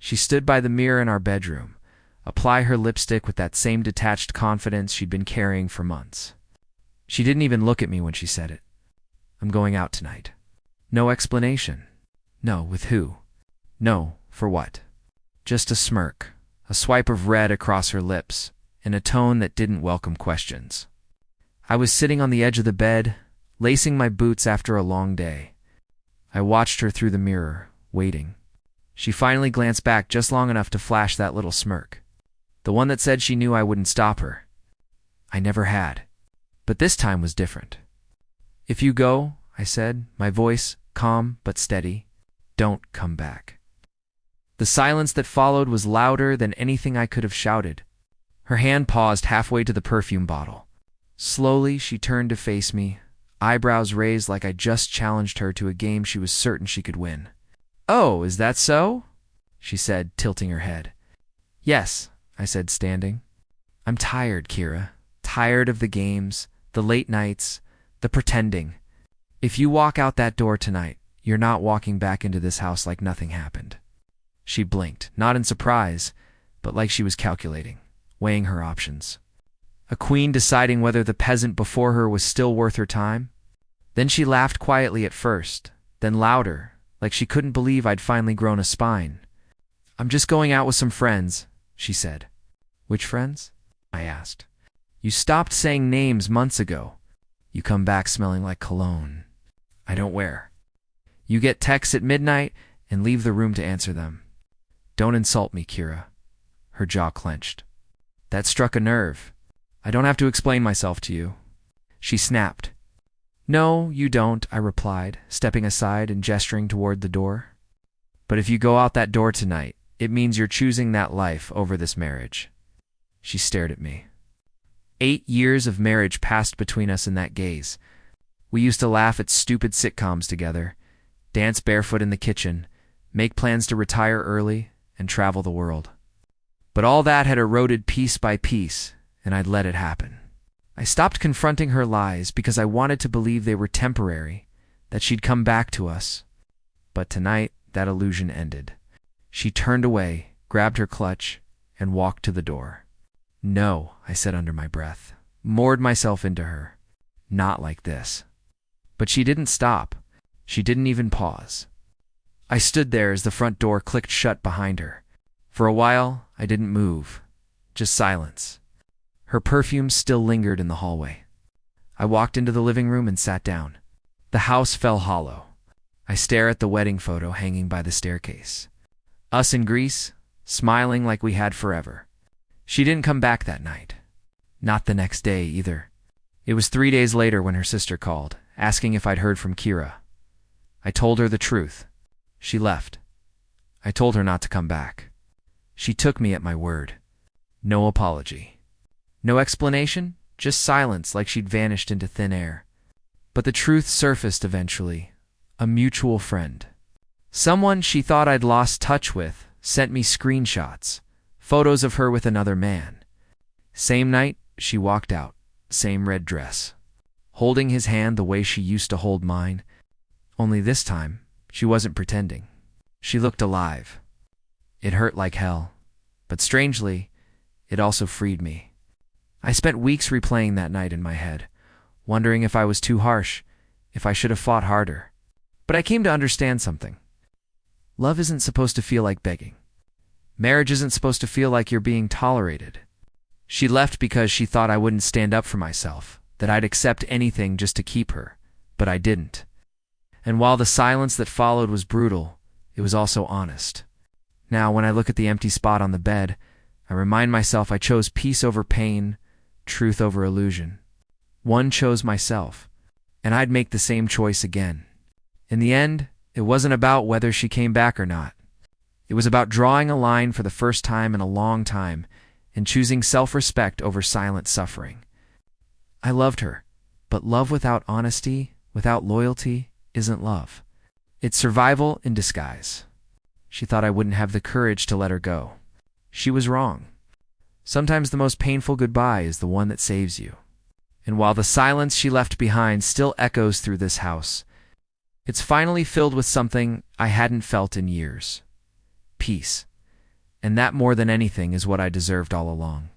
She stood by the mirror in our bedroom, apply her lipstick with that same detached confidence she'd been carrying for months. She didn't even look at me when she said it. I'm going out tonight. No explanation. No, with who? No, for what? Just a smirk, a swipe of red across her lips, and a tone that didn't welcome questions. I was sitting on the edge of the bed, lacing my boots after a long day. I watched her through the mirror, waiting. She finally glanced back just long enough to flash that little smirk. The one that said she knew I wouldn't stop her. I never had. But this time was different. If you go, I said, my voice calm but steady, don't come back. The silence that followed was louder than anything I could have shouted. Her hand paused halfway to the perfume bottle. Slowly, she turned to face me, eyebrows raised like I just challenged her to a game she was certain she could win. "Oh, is that so?" she said, tilting her head. "Yes," I said, standing. "I'm tired, Kira. Tired of the games, the late nights, the pretending. If you walk out that door tonight, you're not walking back into this house like nothing happened." She blinked, not in surprise, but like she was calculating, weighing her options. A queen deciding whether the peasant before her was still worth her time? Then she laughed quietly at first, then louder, like she couldn't believe I'd finally grown a spine. "I'm just going out with some friends," she said. "Which friends?" I asked. "You stopped saying names months ago. You come back smelling like cologne. I don't wear. You get texts at midnight and leave the room to answer them. Don't insult me, Kira." Her jaw clenched. "That struck a nerve. I don't have to explain myself to you." She snapped. "No, you don't," I replied, stepping aside and gesturing toward the door. "But if you go out that door tonight, it means you're choosing that life over this marriage." She stared at me. 8 years of marriage passed between us in that gaze. We used to laugh at stupid sitcoms together, dance barefoot in the kitchen, make plans to retire early, and travel the world. But all that had eroded piece by piece, and I'd let it happen. I stopped confronting her lies because I wanted to believe they were temporary, that she'd come back to us. But tonight, that illusion ended. She turned away, grabbed her clutch, and walked to the door. "No," I said under my breath, moored myself into her. "Not like this." But she didn't stop. She didn't even pause. I stood there as the front door clicked shut behind her. For a while, I didn't move, just silence. Her perfume still lingered in the hallway. I walked into the living room and sat down. The house fell hollow. I stare at the wedding photo hanging by the staircase. Us in Greece, smiling like we had forever. She didn't come back that night. Not the next day, either. It was 3 days later when her sister called, asking if I'd heard from Kira. I told her the truth. She left. I told her not to come back. She took me at my word. No apology. No explanation, just silence like she'd vanished into thin air. But the truth surfaced eventually. A mutual friend. Someone she thought I'd lost touch with sent me screenshots, photos of her with another man. Same night, she walked out, same red dress, holding his hand the way she used to hold mine. Only this time, she wasn't pretending. She looked alive. It hurt like hell, but strangely, it also freed me. I spent weeks replaying that night in my head, wondering if I was too harsh, if I should have fought harder. But I came to understand something. Love isn't supposed to feel like begging. Marriage isn't supposed to feel like you're being tolerated. She left because she thought I wouldn't stand up for myself, that I'd accept anything just to keep her, but I didn't. And while the silence that followed was brutal, it was also honest. Now, when I look at the empty spot on the bed, I remind myself I chose peace over pain, truth over illusion. One chose myself, and I'd make the same choice again. In the end, it wasn't about whether she came back or not. It was about drawing a line for the first time in a long time and choosing self-respect over silent suffering. I loved her, but love without honesty, without loyalty, isn't love. It's survival in disguise. She thought I wouldn't have the courage to let her go. She was wrong. Sometimes the most painful goodbye is the one that saves you. And while the silence she left behind still echoes through this house, it's finally filled with something I hadn't felt in years. Peace. And that more than anything is what I deserved all along.